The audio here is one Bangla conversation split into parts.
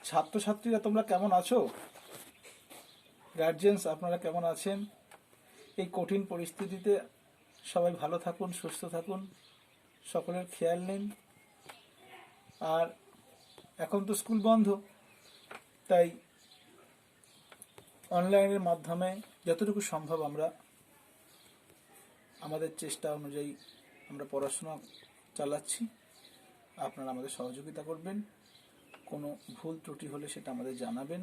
ছাত্রছাত্রীরা তোমরা কেমন আছো? গার্জিয়ানস আপনারা কেমন আছেন? এই কঠিন পরিস্থিতিতে সবাই ভালো থাকুন, সুস্থ থাকুন, সকলের খেয়াল নিন। আর এখন তো স্কুল বন্ধ, তাই অনলাইনের মাধ্যমে যতটুকু সম্ভব আমরা আমাদের চেষ্টা অনুযায়ী আমরা পড়াশোনা চালাচ্ছি। আপনারা আমাদের সহযোগিতা করবেন। কোনো ভুল ত্রুটি হলে সেটা আমাদের জানাবেন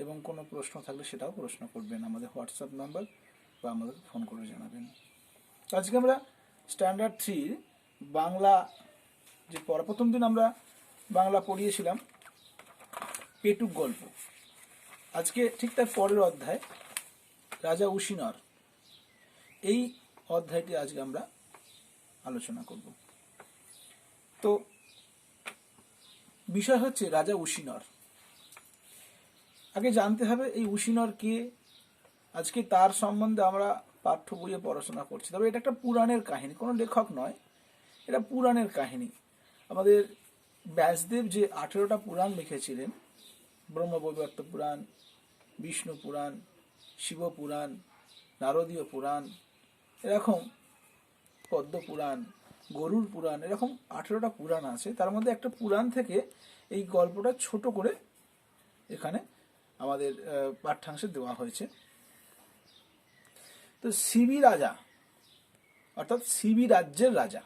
এবং কোনো প্রশ্ন থাকলে সেটাও প্রশ্ন করবেন আমাদের হোয়াটসঅ্যাপ নাম্বার বা আমাদের ফোন করে জানাবেন। আজকে আমরা স্ট্যান্ডার্ড 3 বাংলা যে প্রথম দিন আমরা বাংলা পড়িয়েছিলাম পেটুক গল্প। আজকে ঠিক তার পরের অধ্যায় রাজা উশিনর, এই অধ্যায়টি আজকে আমরা আলোচনা করব। তো বিষয় হচ্ছে রাজা উশিনর। আগে জানতে হবে এই উশিনর কে। আজকে তার সম্বন্ধে আমরা পাঠ্য বইয়ে পড়াশোনা করছি, তবে এটা একটা পুরাণের কাহিনী, কোনো লেখক নয়, এটা পুরাণের কাহিনী। আমাদের ব্যাসদেব যে 18টা পুরাণ লিখেছিলেন, ব্রহ্মবৈবর্ত পুরাণ, বিষ্ণু পুরাণ, শিব পুরাণ, নারদীয় পুরাণ, এরকম পদ্ম পুরাণ, গরুড় পুরাণ, এরকম 18টা পুরাণ আছে। তার মধ্যে একটা পুরাণ থেকে এই গল্পটা ছোট করে এখানে আমাদের পাঠ্যাংশে দেওয়া হয়েছে। তো সিবি রাজা, অর্থাৎ সিবি রাজ্যের রাজা,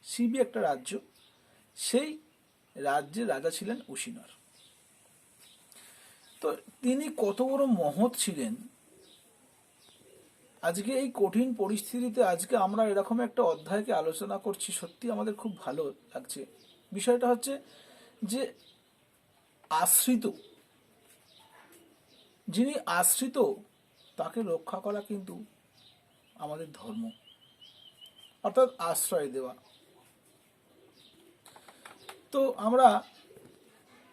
সিবি একটা রাজ্য, সেই রাজ্যের রাজা ছিলেন উশিনর। তো তিনি কত বড় মহৎ ছিলেন। আজকে এই কঠিন পরিস্থিতিতে আজকে আমরা এরকম একটা অধ্যায়কে আলোচনা করছি, সত্যি আমাদের খুব ভালো লাগছে। বিষয়টা হচ্ছে যে আশ্রিত, যিনি আশ্রিত তাকে রক্ষা করা কিন্তু আমাদের ধর্ম, অর্থাৎ আশ্রয় দেওয়া। তো আমরা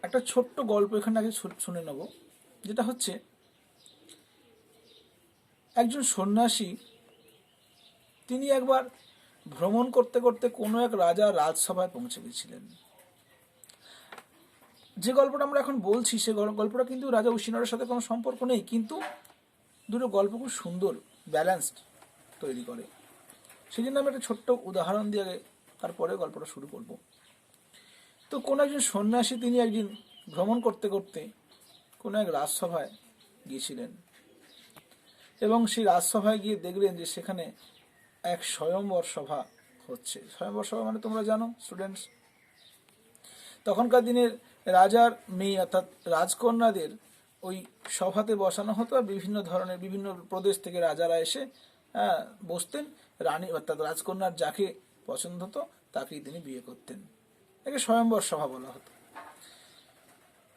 একটা ছোট্ট গল্প এখানে আগে শুনে নেব, যেটা হচ্ছে একজন সন্ন্যাসী, তিনি একবার ভ্রমণ করতে করতে কোনো এক রাজা রাজসভায় পৌঁছে গেছিলেন। যে গল্পটা আমরা এখন বলছি সে গল্পটা কিন্তু রাজা উশিনরের সাথে কোনো সম্পর্ক নেই, কিন্তু দুটো গল্প খুব সুন্দর ব্যালেন্সড তৈরি করে। সেই জন্য আমি একটা ছোট্ট উদাহরণ দিয়ে তারপরে গল্পটা শুরু করব। তো কোনো একজন সন্ন্যাসী, তিনি একদিন ভ্রমণ করতে করতে কোনো এক রাজসভায় গিয়েছিলেন এবং সেই রাজসভায় গিয়ে দেখলেন যে সেখানে এক স্বয়ম্বর সভা হচ্ছে। স্বয়ম্বর সভা মানে তোমরা জানো স্টুডেন্টস, তখনকার দিনের রাজার মেয়ে অর্থাৎ রাজকন্যাদের ওই সভাতে বসানো হতো। বিভিন্ন ধরনের বিভিন্ন প্রদেশ থেকে রাজারা এসে বসতেন। রানী অর্থাৎ রাজকন্যার যাকে পছন্দ হতো তাকেই তিনি বিয়ে করতেন। একে স্বয়ম্বর সভা বলা হতো।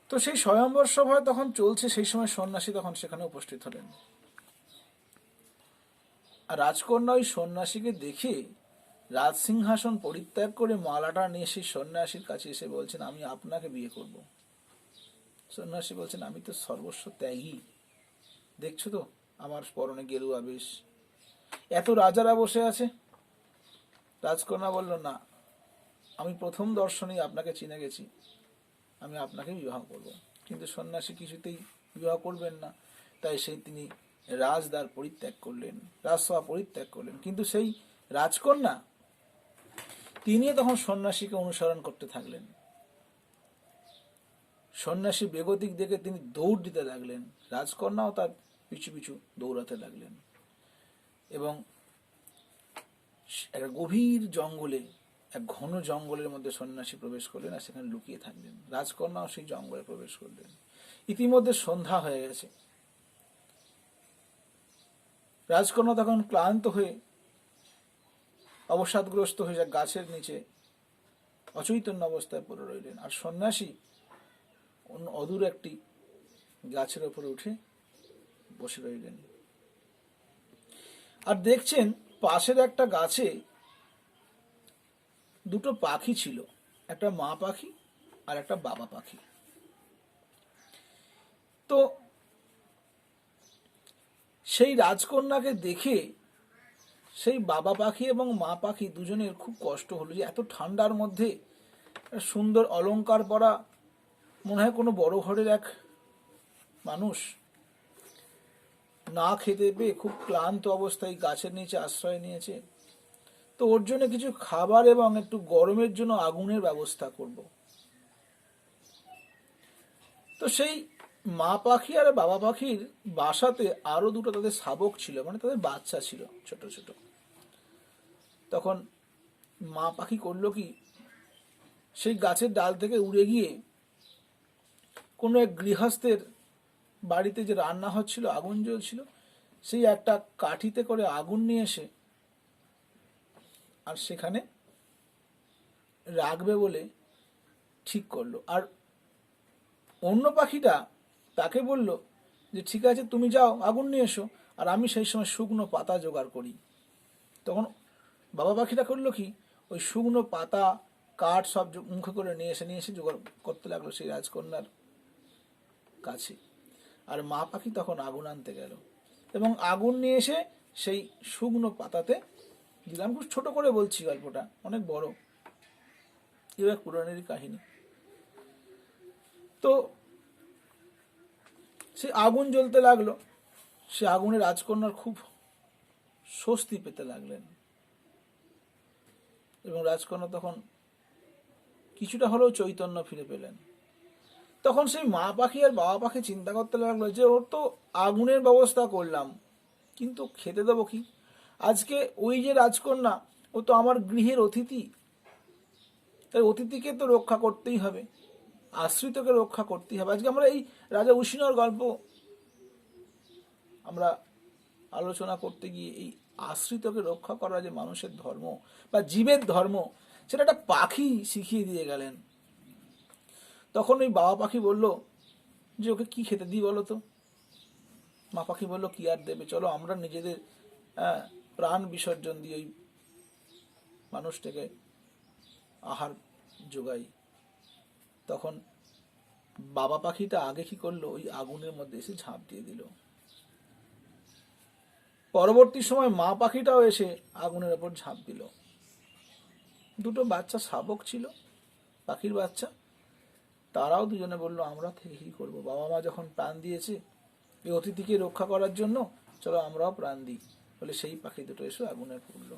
তো সেই স্বয়ম্বর সভা তখন চলছে, সেই সময় সন্ন্যাসী তখন সেখানে উপস্থিত হলেন। আর রাজকন্যা ওই সন্ন্যাসীকে দেখে রাজসিংহাসন পরিত্যাগ করে মালাটা নিয়ে সেই সন্ন্যাসীর কাছে এসে বলছেন, আমি আপনাকে বিয়ে করব। সন্ন্যাসী বলছেন, আমি তো সর্বস্ব ত্যাগী, দেখছো তো আমার পরনে গেরুয়া বেশ, এত রাজারা বসে আছে। রাজকন্যা বলল, না, আমি প্রথম দর্শনেই আপনাকে চিনে গেছি, আমি আপনাকে বিবাহ করব। কিন্তু সন্ন্যাসী কিছুতেই বিবাহ করবেন না, তাই তিনি রাজদ্বার পরিত্যাগ করলেন, রাজসভা পরিত্যাগ করলেন। কিন্তু সেই রাজকন্যা, তিনি তখন সন্ন্যাসীকে অনুসরণ করতে থাকলেন। সন্ন্যাসী বেগতিক দেখে তিনি দৌড় দিতে লাগলেন, রাজকন্যাও তার পিছু পিছু দৌড়াতে লাগলেন এবং একটা গভীর জঙ্গলে, এক ঘন জঙ্গলের মধ্যে সন্ন্যাসী প্রবেশ করলেন আর সেখানে লুকিয়ে থাকলেন। রাজকন্যাও সেই জঙ্গলে প্রবেশ করলেন। ইতিমধ্যে সন্ধ্যা হয়ে গেছে। রাজকন্যা তখন ক্লান্ত হয়ে অবসাদগ্রস্ত হয়ে যা গাছের নিচে অচৈতন্য অবস্থায় পড়ে রইলেন, আর সন্ন্যাসী অদূর একটি গাছের ওপরে উঠে বসে রইলেন। আর দেখছেন পাশের একটা গাছে দুটো পাখি ছিল, একটা মা পাখি আর একটা বাবা পাখি। তো সেই রাজকন্যাকে দেখে সেই বাবা পাখি এবং মা পাখি দুজনের খুব কষ্ট হলো যে এত ঠান্ডার মধ্যে সুন্দর অলংকার পরা মনে হয় কোনো বড় ঘরের এক মানুষ না খেতে পেয়ে খুব ক্লান্ত অবস্থায় গাছের নিচে আশ্রয় নিয়েছে। তো ওর জন্য কিছু খাবার এবং একটু গরমের জন্য আগুনের ব্যবস্থা করব। তো সেই মা পাখি আর বাবা পাখির বাসাতে আরো দুটো তাদের শাবক ছিল, মানে তাদের বাচ্চা ছিল ছোট ছোট। তখন মা পাখি করলো কি, সেই গাছের ডাল থেকে উড়ে গিয়ে কোনো এক গৃহস্থের বাড়িতে যে রান্না হচ্ছিল, আগুন জ্বলছিল, সেই একটা কাঠিতে করে আগুন নিয়ে এসে আর সেখানে রাখবে বলে ঠিক করলো। আর অন্য পাখিটা তাকে বলল যে ঠিক আছে, তুমি যাও আগুন নিয়ে এসো, আর আমি সেই সময় শুকনো পাতা জোগাড় করি। তখন বাবা পাখিটা করলো কি, ওই শুকনো পাতা কাঠ সব মুখে করে নিয়ে এসে জোগাড় করতে লাগলো সেই রাজকন্যার কাছে। আর মা পাখি তখন আগুন আনতে গেল এবং আগুন নিয়ে এসে সেই শুকনো পাতাতে দিলাম। খুব ছোট করে বলছি, গল্পটা অনেক বড়, এও এক পুরাণেরই কাহিনী। তো সে আগুন জ্বলতে লাগলো, সে আগুনে রাজকন্যার খুব স্বস্তি পেতে লাগলেন এবং রাজকন্যা তখন কিছুটা হলেও চৈতন্য ফিরে পেলেন। তখন সেই মা পাখি আর বাবা পাখি চিন্তা করতে লাগলো যে ওর তো আগুনের ব্যবস্থা করলাম, কিন্তু খেতে দেবো কি? আজকে ওই যে রাজকন্যা, ও তো আমার গৃহের অতিথি, তাই অতিথিকে তো রক্ষা করতেই হবে, আশ্রিতকে রক্ষা করতেই হবে। আজকে আমরা এই রাজা উশিনর গল্প আমরা আলোচনা করতে গিয়ে এই আশ্রিতকে রক্ষা করা যে মানুষের ধর্ম বা জীবের ধর্ম, সেটা একটা পাখি শিখিয়ে দিয়ে গেলেন। তখন ওই বাবা পাখি বলল যে ওকে কি খেতে দিই বলো তো? মা পাখি বলল কি আর দেবে, চলো আমরা নিজেদের প্রাণ বিসর্জন দিয়ে ওই মানুষটাকে আহার যোগাই। তখন বাবা পাখিটা আগে কি করলো, ওই আগুনের মধ্যে এসে ঝাঁপ দিয়ে দিল। পরবর্তী সময় মা পাখিটাও এসে আগুনের ওপর ঝাঁপ দিল। দুটো বাচ্চা শাবক ছিল, পাখির বাচ্চা, তারাও দুজনে বলল আমরা থেকে কি করবো, বাবা মা যখন প্রাণ দিয়েছে এই অতিথিকে রক্ষা করার জন্য, চলো আমরাও প্রাণ দিই বলে সেই পাখি দুটো এসে আগুনে পড়ল।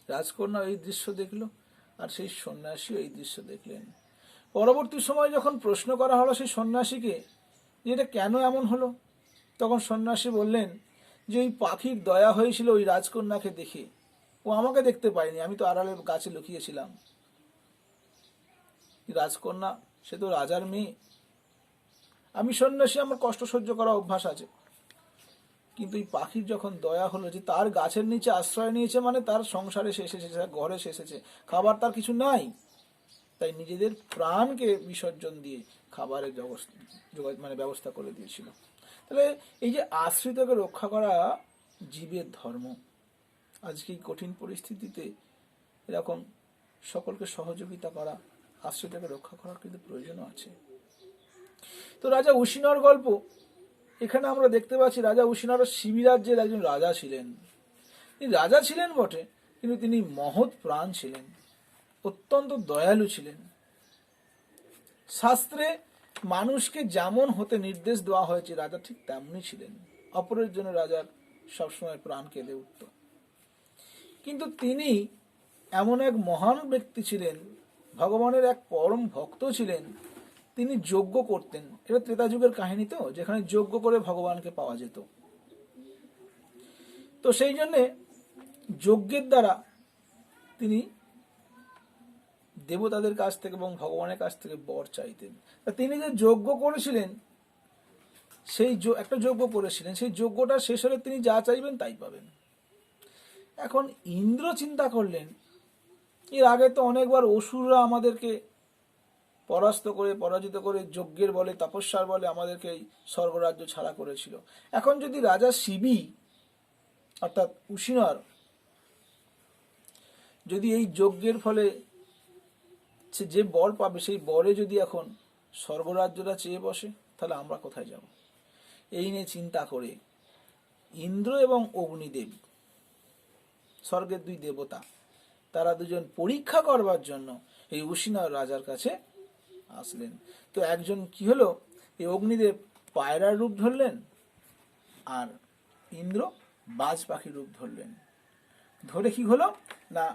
রাজকন্যা এই দৃশ্য দেখলো আর সেই সন্ন্যাসী এই দৃশ্য দেখলেন। পরবর্তী সময় যখন প্রশ্ন করা হলো সেই সন্ন্যাসীকে যে এটা কেন এমন হলো, তখন সন্ন্যাসী বললেন যে ওই পাখির দয়া হয়েছিল ওই রাজকন্যাকে দেখে, ও আমাকে দেখতে পায়নি, আমি তো আড়ালে গাছে লুকিয়েছিলাম। রাজকন্যা সে তো রাজার মেয়ে, আমি সন্ন্যাসী, আমার কষ্ট সহ্য করা অভ্যাস আছে, কিন্তু এই পাখির যখন দয়া হলো যে তার গাছের নিচে আশ্রয় নিয়েছে, মানে তার সংসারে সে এসেছে, ঘরে সে এসেছে, খাবার তার কিছু নাই, তাই নিজেদের প্রাণকে বিসর্জন দিয়ে খাবারের মানে ব্যবস্থা করে দিয়েছিল। তাহলে এই যে আশ্রিতকে রক্ষা করা জীবের ধর্ম, আজকে এই কঠিন পরিস্থিতিতে এরকম সকলকে সহযোগিতা করা, আশ্রিতকে রক্ষা করার কিন্তু প্রয়োজনও আছে। তো রাজা উশিনর গল্প এখানে আমরা দেখতে পাচ্ছি, রাজা উশিনর শিবি রাজ্যের একজন রাজা ছিলেন। তিনি রাজা ছিলেন বটে, কিন্তু তিনি মহৎ প্রাণ ছিলেন, অত্যন্ত দয়ালু ছিলেন। শাস্ত্রে মানুষকে যেমন হতে নির্দেশ দেওয়া হয়েছে রাজা ঠিক তেমনি ছিলেন, অপরের জন্য রাজার সবসময় প্রাণ কেঁদে উঠত। কিন্তু তিনি এমন এক মহান ব্যক্তি ছিলেন, ভগবানের এক পরম ভক্ত ছিলেন। তিনি যজ্ঞ করতেন, এটা ত্রেতা যুগের কাহিনী, তো যেখানে যজ্ঞ করে ভগবানকে পাওয়া যেত। তো সেই জন্যে যজ্ঞের দ্বারা তিনি দেবতাদের কাছ থেকে এবং ভগবানের কাছ থেকে বর চাইতেন। তিনি যে যজ্ঞ করেছিলেন, সেই একটা যজ্ঞ করেছিলেন, সেই যজ্ঞটা শেষ হলে তিনি যা চাইবেন তাই পাবেন। এখন ইন্দ্র চিন্তা করলেন, এর আগে তো অনেকবার অসুররা আমাদেরকে পরাজিত করে যজ্ঞের বলে, তপস্যার বলে আমাদেরকে এই স্বর্গরাজ্য ছাড়া করেছিল। এখন যদি রাজা শিবি অর্থাৎ উশিনর যদি এই যজ্ঞের ফলে সে যে বর পাবে, সেই বরে যদি এখন স্বর্গরাজ্যটা চেয়ে বসে, তাহলে আমরা কোথায় যাব? এই নিয়ে চিন্তা করে ইন্দ্র এবং অগ্নিদেব, স্বর্গের দুই দেবতা, তারা দুজন পরীক্ষা করবার জন্য এই উশিনর রাজার কাছে আসলেন। তো একজন কি হলো, এই অগ্নিদেব পায়রার রূপ ধরলেন, আর ইন্দ্র বাজ পাখির রূপ ধরলেন। ধরে কি হলো না,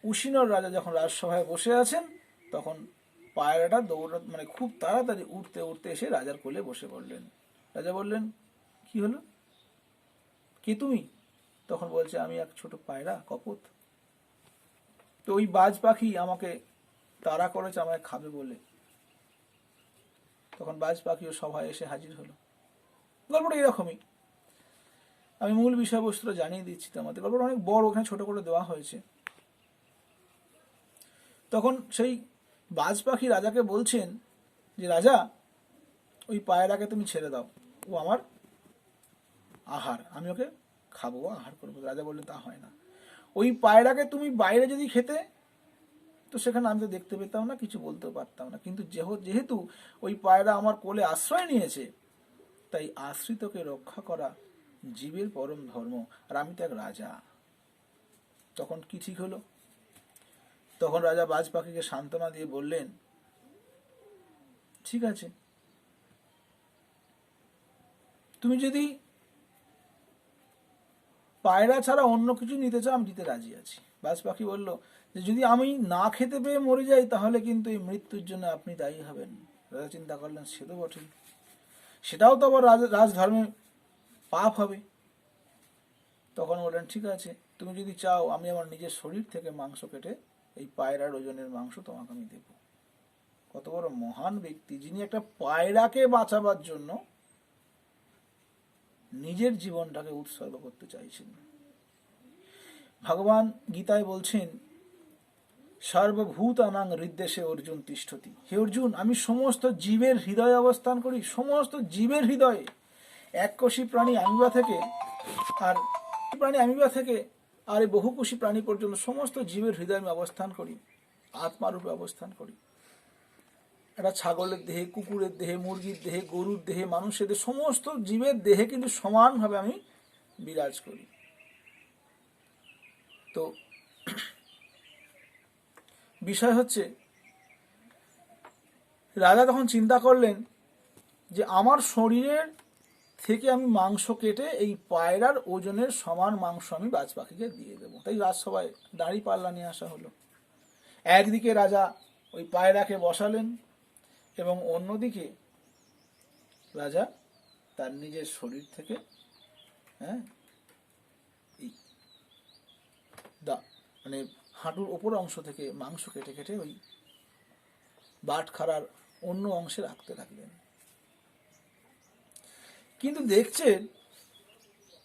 উশিনর রাজা যখন রাজসভায় বসে আছেন, তখন পায়রাটা মানে খুব তাড়াতাড়ি উঠতে উঠতে এসে রাজার কোলে বসে পড়লেন। রাজা বললেন, কি হলো, কে তুমি? তখন বলছে, আমি এক ছোট পায়রা, কপোত। তো ওই বাজ পাখি আমাকে তাড়া করেছে আমায় খাবে বলে। তখন বাজ পাখিও সভায় এসে হাজির হলো। গল্পটা এরকমই। আমি মূল বিষয়বস্তুটা জানিয়ে দিচ্ছি তোমাদের। গল্পটা অনেক বড়, ওখানে ছোট করে দেওয়া হয়েছে। তখন সেই বাজ পাখি রাজাকে বলছেন যে, রাজা, ওই পায়রাকে তুমি ছেড়ে দাও, ও আমার আহার, আমি ওকে খাবো, আহার করবো। রাজা বললেন, তা হয় না। ওই পায়রাকে তুমি বাইরে যদি খেতে, তো সেখানে আমি তো দেখতে পেতাম না, কিছু বলতেও পারতাম না, কিন্তু যেহেতু ওই পায়রা আমার কোলে আশ্রয় নিয়েছে, তাই আশ্রিতকে রক্ষা করা জীবের পরম ধর্ম, আর আমি তো এক রাজা। তখন কি ঠিক হলো? তখন রাজা বাজ পাখিকে সান্ত্বনা দিয়ে বললেন, ঠিক আছে, তুমি যদি পায়রা ছাড়া অন্য কিছু নিতে চাও, আমি দিতে রাজি আছি। বাজ পাখি বলল যে, যদি আমি না খেতে পেয়ে মরে যাই, তাহলে কিন্তু এই মৃত্যুর জন্য আপনি দায়ী হবেন। রাজা চিন্তা করলেন, সে তো বটেই, সেটাও তো আবার রাজধর্মে পাপ হবে। তখন বললেন, ঠিক আছে, তুমি যদি চাও, আমি আমার নিজের শরীর থেকে মাংস কেটে এই পায়রার ওজনের মাংস তোমাকে আমি দেব। কত বড় মহান ব্যক্তি, যিনি একটা পায়রাকে বাঁচাবার জন্য নিজের জীবনটাকে উৎসর্গ করতে চাইছেন। ভগবান গীতায় বলছেন, সর্বভূতানাং হৃদ্দেশে অর্জুন তিষ্ঠতি। হে অর্জুন, আমি সমস্ত জীবের হৃদয়ে অবস্থান করি, সমস্ত জীবের হৃদয়ে। এককোষী প্রাণী অ্যামিবা থেকে আর এই বহুকোষী প্রাণী পর্যন্ত সমস্ত জীবের হৃদয়ে আমি অবস্থান করি, আত্মারূপে অবস্থান করি। একটা ছাগলের দেহে, কুকুরের দেহে, মুরগির দেহে, গরুর দেহে, মানুষের দেহে, সমস্ত জীবের দেহে কিন্তু সমানভাবে আমি বিরাজ করি। তো বিষয় হচ্ছে, রাজা তখন চিন্তা করলেন যে, আমার শরীরের থেকে আমি মাংস কেটে এই পায়রার ওজনের সমান মাংস আমি বাজ পাখিকে দিয়ে দেবো। তাই রাজসভায় দাঁড়ি পাল্লা নিয়ে আসা হলো। একদিকে রাজা ওই পায়রাকে বসালেন, এবং অন্যদিকে রাজা তার নিজের শরীর থেকে এই মানে হাঁটুর ওপর অংশ থেকে মাংস কেটে কেটে ওই বাটখারার অন্য অংশে রাখতে লাগলেন। কিন্তু দেখছেন,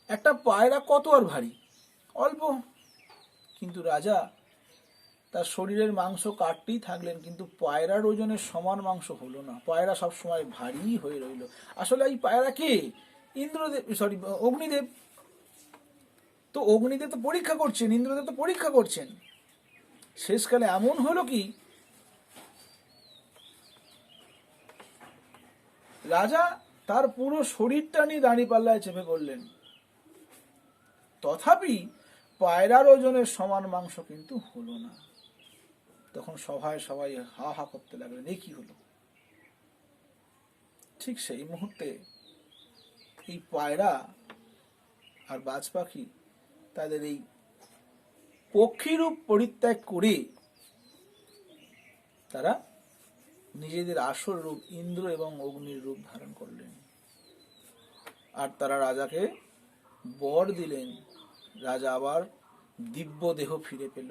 একটা পায়রা কত আর ভারী, অল্প। কিন্তু রাজা তার শরীরের মাংস কাটতেই থাকলেন, কিন্তু পায়রার ওজনের সমান মাংস হলো না। পায়রা সবসময় ভারী হয়ে রইল। আসলে এই পায়রা কে? অগ্নিদেব। তো অগ্নিদেব তো পরীক্ষা করছেন, ইন্দ্রদেব তো পরীক্ষা করছেন। শেষকালে এমন হলো কি, রাজা তার পুরো শরীরটা নিয়ে দাঁড়িপাল্লায় চেপে পড়লেন, তথাপি পায়রার ওজনের সমান মাংস কিন্তু হলো না। তখন সভায় সবাই হা হা করতে লাগলেন, এ কি হলো? ঠিক সেই মুহূর্তে এই পায়রা আর বাজ পাখি তাদের এই পক্ষীরূপ পরিত্যাগ করে তারা নিজেদের আসল রূপ ইন্দ্র এবং অগ্নির রূপ ধারণ করলেন। আর তারা রাজাকে বর দিলেন। রাজা আবার দিব্য দেহ ফিরে পেল,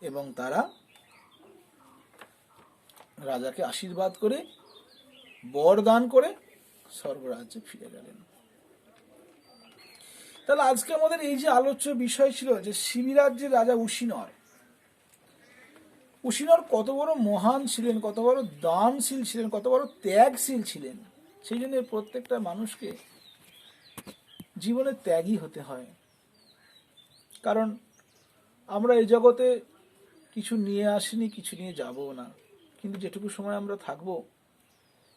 এবং তারা রাজাকে আশীর্বাদ করে বর দান করে স্বর্গরাজ্যে ফিরে গেলেন। তাহলে আজকে আমাদের এই যে আলোচ্য বিষয় ছিল, যে শিবিরাজ্যের রাজা উশিনর কত বড় মহান ছিলেন, কত বড় দানশীল ছিলেন, কত বড় ত্যাগশীল ছিলেন। সেই জন্য প্রত্যেকটা মানুষকে জীবনে ত্যাগী হতে হয়। কারণ আমরা এই জগতে কিছু নিয়ে আসিনি, কিছু নিয়ে যাবও না। কিন্তু যেটুকু সময় আমরা থাকব,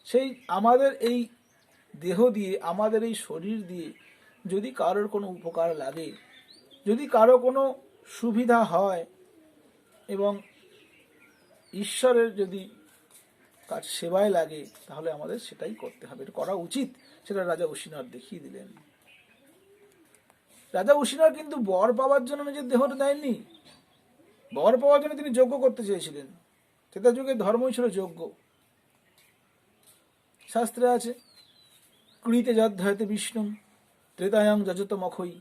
সেই আমাদের এই দেহ দিয়ে, আমাদের এই শরীর দিয়ে যদি কারোর কোনো উপকার লাগে, যদি কারো কোনো সুবিধা হয়, এবং ঈশ্বরের যদি কাজ সেবায় লাগে তাহলে আমাদের সেটাই করতে হবে, এটা করা উচিত। সেটা রাজা উশিনর দেখিয়ে দিলেন। রাজা উশিনর কিন্তু বর পাওয়ার জন্য নিজের দেহটা দেয়নি, বর পাওয়ার জন্য তিনি যজ্ঞ করতে চেয়েছিলেন। ত্রেতা যুগে ধর্মই ছিল যজ্ঞ। শাস্ত্রে আছে কৃতে যধ্যায়তে বিষ্ণু ত্রেতায়াং যজত মখই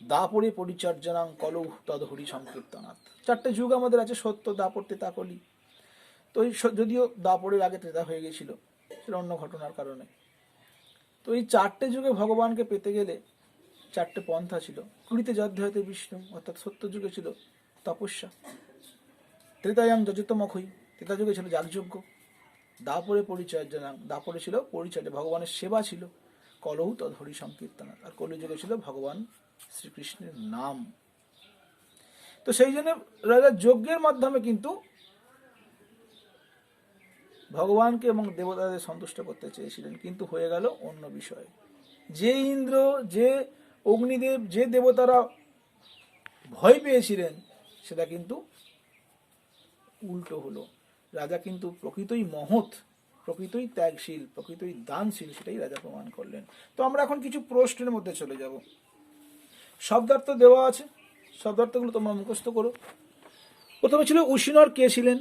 দাপরে পরিচর্যানাং কলৌ তদহরি সংকীর্তনাথ। 4টে যুগ আমাদের আছে, সত্য, দাপর, ত্রেতা, কলি। তো এই যদিও দাপরের আগে ত্রেতা হয়ে গেছিল, সেটা অন্য ঘটনার কারণে। তো এই 4টে যুগে ভগবানকে পেতে গেলে 4টে পন্থা ছিল। কৃতে যধ্যায়তে বিষ্ণু অর্থাৎ সত্য যুগে ছিল তপস্যা, ত্রেতায়াং যজত মখই ত্রেতা যুগে ছিল যাগযজ্ঞ, দাপরে পরিচর্যানাং দাপরে ছিল পরিচর্যা, ভগবানের সেবা ছিল, কলৌ তদহরি সংকীর্তনাথ, আর কলিযুগে ছিল ভগবান শ্রীকৃষ্ণের নাম। তো সেই জন্য রাজা যজ্ঞের মাধ্যমে কিন্তু ভগবানকে এবং দেবতাদের সন্তুষ্ট করতে চেয়েছিলেন, কিন্তু হয়ে গেল অন্য বিষয়। যে ইন্দ্র, যে অগ্নিদেব, যে দেবতারা ভয় পেয়েছিলেন সেটা কিন্তু উল্টো হলো। রাজা কিন্তু প্রকৃতই মহৎ, প্রকৃতই ত্যাগশীল, প্রকৃতই দানশীল, সেটাই রাজা প্রমাণ করলেন। তো আমরা এখন কিছু প্রশ্নের মধ্যে চলে যাব। শব্দার্থ দেওয়া আছে, শব্দার্থগুলো তোমরা মুখস্থ করো। প্রথমে ছিল উশিনর কে ছিলেন,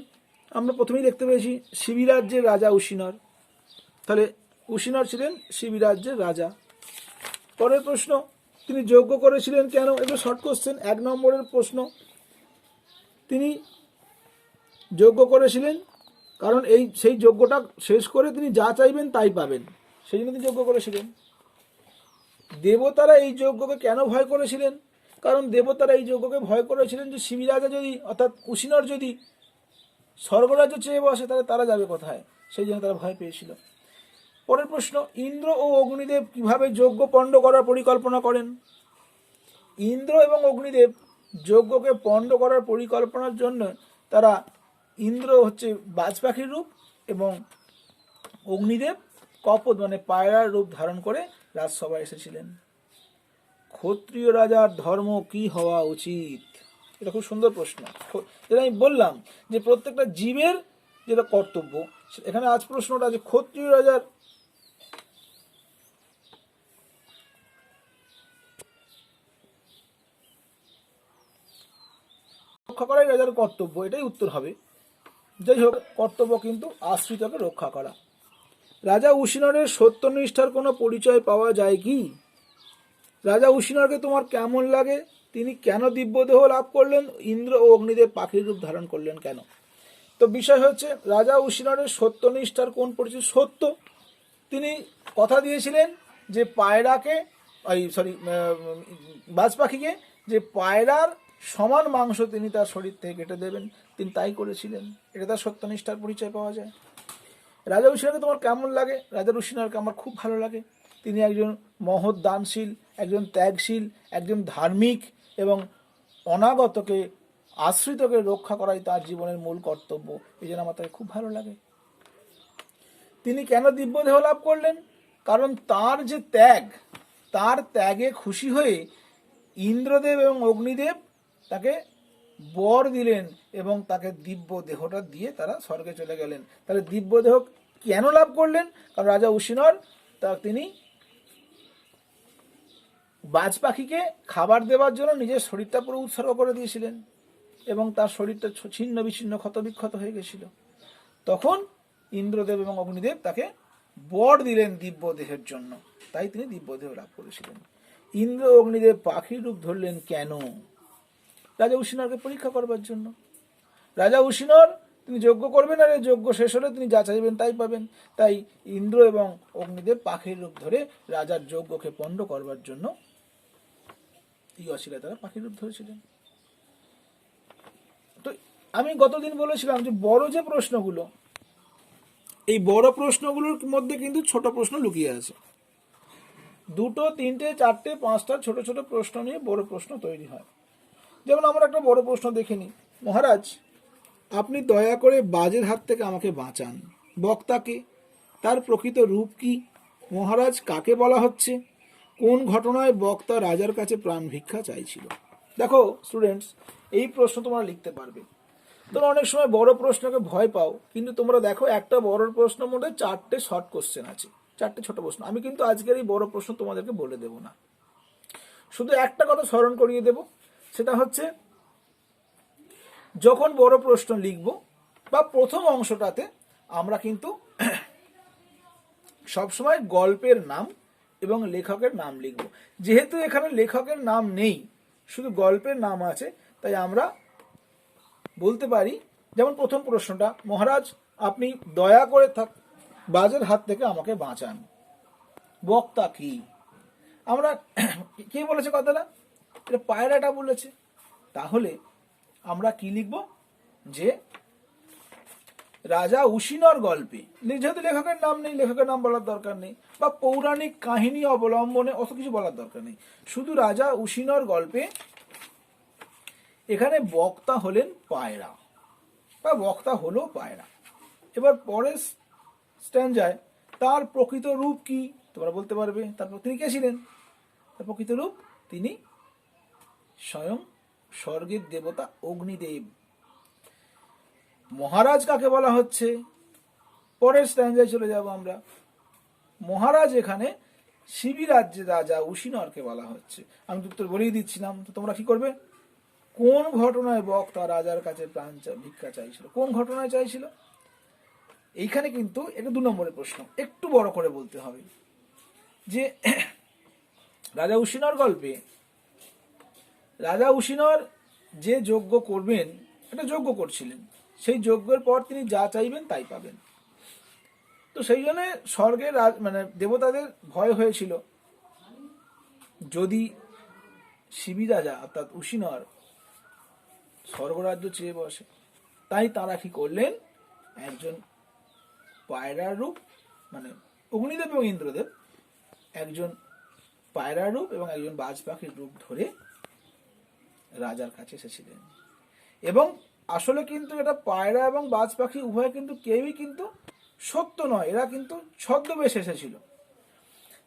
আমরা প্রথমেই দেখতে পেয়েছি শিবিরাজ্যের রাজা উশিনর। তাহলে উশিনর ছিলেন শিবিরাজ্যের রাজা। পরের প্রশ্ন, তিনি যজ্ঞ করেছিলেন কেন? এগুলো শর্ট কোশ্চেন। 1 নম্বরের প্রশ্ন, তিনি যজ্ঞ করেছিলেন কারণ সেই যজ্ঞটা শেষ করে তিনি যা চাইবেন তাই পাবেন, সেই জন্য তিনি যজ্ঞ করেছিলেন। দেবতারা এই যজ্ঞকে কেন ভয় করেছিলেন? কারণ দেবতারা এই যজ্ঞকে ভয় করেছিলেন যে শিবিরাজা যদি অর্থাৎ উশিনর যদি স্বর্গরাজ্য চেয়ে বসে তাহলে তারা যাবে কোথায়, সেই জন্য তারা ভয় পেয়েছিল। পরের প্রশ্ন, ইন্দ্র ও অগ্নিদেব কিভাবে যজ্ঞ পণ্ড করার পরিকল্পনা করেন? ইন্দ্র এবং অগ্নিদেব যজ্ঞকে পণ্ড করার পরিকল্পনার জন্য তারা, ইন্দ্র হচ্ছে বাজ পাখির রূপ এবং অগ্নিদেব কপোত মানে পায়রার রূপ ধারণ করে রাজসভায় এসেছিলেন। ক্ষত্রিয় রাজার ধর্ম কি হওয়া উচিত? এটা খুব সুন্দর প্রশ্ন। যেটা আমি বললাম যে প্রত্যেকটা জীবের যেটা কর্তব্য, এখানে আজ প্রশ্নটা যে ক্ষত্রিয় রাজার রক্ষা করাই রাজার কর্তব্য, এটাই উত্তর হবে। যাই হোক, কর্তব্য কিন্তু আশ্রিতকে রক্ষা করা। রাজা উশিনরের সত্যনিষ্ঠার কোনো পরিচয় পাওয়া যায় কি? রাজা উশিনরকে তোমার কেমন লাগে? তিনি কেন দিব্যদেহ লাভ করলেন? ইন্দ্র ও অগ্নিদেব পাখির রূপ ধারণ করলেন কেন? তো বিষয় হচ্ছে রাজা উশিনরের সত্যনিষ্ঠার কোন পরিচয়? সত্য, তিনি কথা দিয়েছিলেন যে পায়রাকে বাজ পাখিকে যে পায়রার সমান মাংস তিনি তার শরীর থেকে কেটে দেবেন, তিনি তাই করেছিলেন। এটা তার সত্যনিষ্ঠার পরিচয় পাওয়া যায়। রাজা উশিনরকে তোমার কেমন লাগে? রাজা উশিনরকে আমার খুব ভালো লাগে। তিনি একজন মহৎ দানশীল, একজন ত্যাগশীল, একজন ধার্মিক এবং অনাগতকে আশ্রিতকে রক্ষা করাই তার জীবনের মূল কর্তব্য, এই জন্য আমার তাকে খুব ভালো লাগে। তিনি কেন দিব্যদেহ লাভ করলেন? কারণ তার যে ত্যাগ, তার ত্যাগে খুশি হয়ে ইন্দ্রদেব এবং অগ্নিদেব তাকে বর দিলেন এবং তাকে দিব্য দেহটা দিয়ে তারা স্বর্গে চলে গেলেন। তাহলে দিব্য দেহ কেন লাভ করলেন? কারণ রাজা উশিনর তিনি বাজ পাখিকে খাবার দেওয়ার জন্য নিজের শরীরটা পুরো উৎসর্গ করে দিয়েছিলেন এবং তার শরীরটা ছিন্ন বিচ্ছিন্ন ক্ষত বিক্ষত হয়ে গেছিল। তখন ইন্দ্রদেব এবং অগ্নিদেব তাকে বর দিলেন দিব্য দেহের জন্য, তাই তিনি দিব্য দেহ লাভ করেছিলেন। ইন্দ্র অগ্নিদেব পাখির রূপ ধরলেন কেন? রাজা উশিনরকে পরীক্ষা করবার জন্য। রাজা উশিনর তিনি যজ্ঞ করবেন আর যজ্ঞ শেষ হলে তিনি যা চাইবেন তাই পাবেন, তাই ইন্দ্র এবং অগ্নিদেব পাখির রূপ ধরে রাজার যজ্ঞকে পণ্ড করবার জন্য এই অশিলায় তারা পাখির রূপ ধরেছিলেন। তো আমি গতদিন বলেছিলাম যে বড় যে প্রশ্নগুলো, এই বড় প্রশ্নগুলোর মধ্যে কিন্তু ছোট প্রশ্ন লুকিয়ে আছে। 2, 3, 4, 5টা ছোট ছোট প্রশ্ন নিয়ে বড় প্রশ্ন তৈরি হয়। যেমন আমরা একটা বড় প্রশ্ন দেখে নিই। মহারাজ, আপনি দয়া করে বাজের হাত থেকে আমাকে বাঁচান। বক্তাকে, তার প্রকৃত রূপ কি? মহারাজ কাকে বলা হচ্ছে? কোন ঘটনায় বক্তা রাজার কাছে প্রাণ ভিক্ষা চাইছিল? দেখো স্টুডেন্টস, এই প্রশ্ন তোমরা লিখতে পারবে। তোমরা অনেক সময় বড় প্রশ্নকে ভয় পাও, কিন্তু তোমরা দেখো একটা বড় প্রশ্ন মধ্যে 4টে শর্ট কোশ্চেন আছে, 4টে ছোট প্রশ্ন। আমি কিন্তু আজকের এই বড় প্রশ্ন তোমাদেরকে বলে দেব না, শুধু একটা কথা স্মরণ করিয়ে দেব, সেটা হচ্ছে যখন বড় প্রশ্ন লিখব বা প্রথম অংশটাতে আমরা কিন্তু সবসময় গল্পের নাম এবং লেখকের নাম লিখব। যেহেতু এখানে লেখকের নাম নেই, শুধু গল্পের নাম আছে, তাই আমরা বলতে পারি, যেমন প্রথম প্রশ্নটা, মহারাজ আপনি দয়া করে বাজের হাত থেকে আমাকে বাঁচান। বক্তা কি? আমরা কে বলেছে কথাটা? এটা পায়রাটা বলেছে। তাহলে আমরা কি লিখব? যে রাজা উশিনর গল্পে, যেহেতু লেখকের নাম নেই, লেখকের নাম বলার দরকার নেই, বা পৌরাণিক কাহিনী অবলম্বনে অত কিছু বলার দরকার নেই, শুধু রাজা উশিনর গল্পে এখানে বক্তা হলেন পায়রা, বা বক্তা হলো পায়রা। এবার পরের স্ট্যান্ডায় তার প্রকৃত রূপ কি তোমরা বলতে পারবে? তারপর তিনি কে ছিলেন? তার প্রকৃত রূপ, তিনি স্বয়ং স্বর্গের দেবতা অগ্নিদেব। মহারাজ কাকে বলা হচ্ছে? পরের স্ট্যান্ডায় চলে যাব আমরা। মহারাজ এখানে শিবি রাজ্যের রাজা উশিনরকে বলা হচ্ছে। আমি উত্তর বলেই দিচ্ছিলাম, তো তোমরা কি করবে? কোন ঘটনায় বক্তা রাজার কাছে প্রাণ ভিক্ষা চাইছিল? কোন ঘটনায় চাইছিল? এইখানে কিন্তু এটা 2 নম্বরের প্রশ্ন, একটু বড় করে বলতে হবে। যে রাজা উশিনর গল্পে রাজা উশিনর যে যজ্ঞ করবেন, একটা যজ্ঞ করছিলেন, সেই যজ্ঞের পর তিনি যা চাইবেন তাই পাবেন। তো সেই জন্য স্বর্গের মানে দেবতাদের ভয় হয়েছিল, যদি শিবি রাজা অর্থাৎ উশিনর স্বর্গরাজ্য চেয়ে বসে। তাই তারা কি করলেন? একজন পায়রার রূপ, মানে অগ্নিদেব এবং ইন্দ্রদেব একজন পায়রার রূপ এবং একজন বাজ পাখির রূপ ধরে রাজার কাছে এসেছিলেন। এবং আসলে কিন্তু এটা পায়রা এবং বাজ পাখি উভয় কিন্তু কেউই কিন্তু সত্য নয়, এরা কিন্তু ছদ্মবেশে এসেছিল।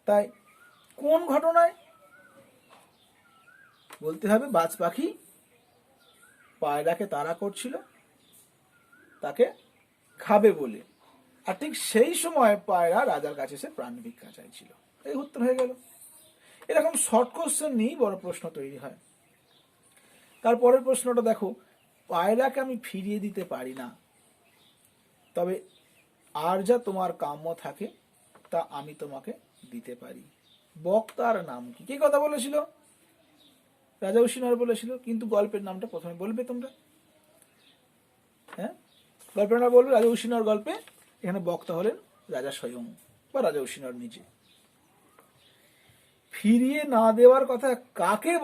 তাই কোন ঘটনায়? বলতে হবে বাজ পাখি পায়রাকে তাড়া করছিল তাকে খাবে বলে, আর ঠিক সেই সময় পায়রা রাজার কাছে এসে প্রাণ ভিক্ষা চাইছিল। এই উত্তর হয়ে গেল। এরকম শর্ট কোশ্চেন নিয়েই বড় প্রশ্ন তৈরি হয়। তারপরের প্রশ্নটা দেখো, পায়রাকে আমি ফিরিয়ে দিতে পারি না, তবে আর যা তোমার কাম্য থাকে তা আমি তোমাকে দিতে পারি। বক্তার নাম কি? কে কথা বলেছিল? রাজা উশিনর বলেছিল, কিন্তু গল্পের নামটা প্রথমে বলবে তোমরা। হ্যাঁ, গল্পের নাম বলবে রাজা উশিনর গল্পে। এখানে বক্তা হলেন রাজা স্বয়ং বা রাজা উশিনর নিজে। ফিরিয়ে না দেওয়ার কথা কাকে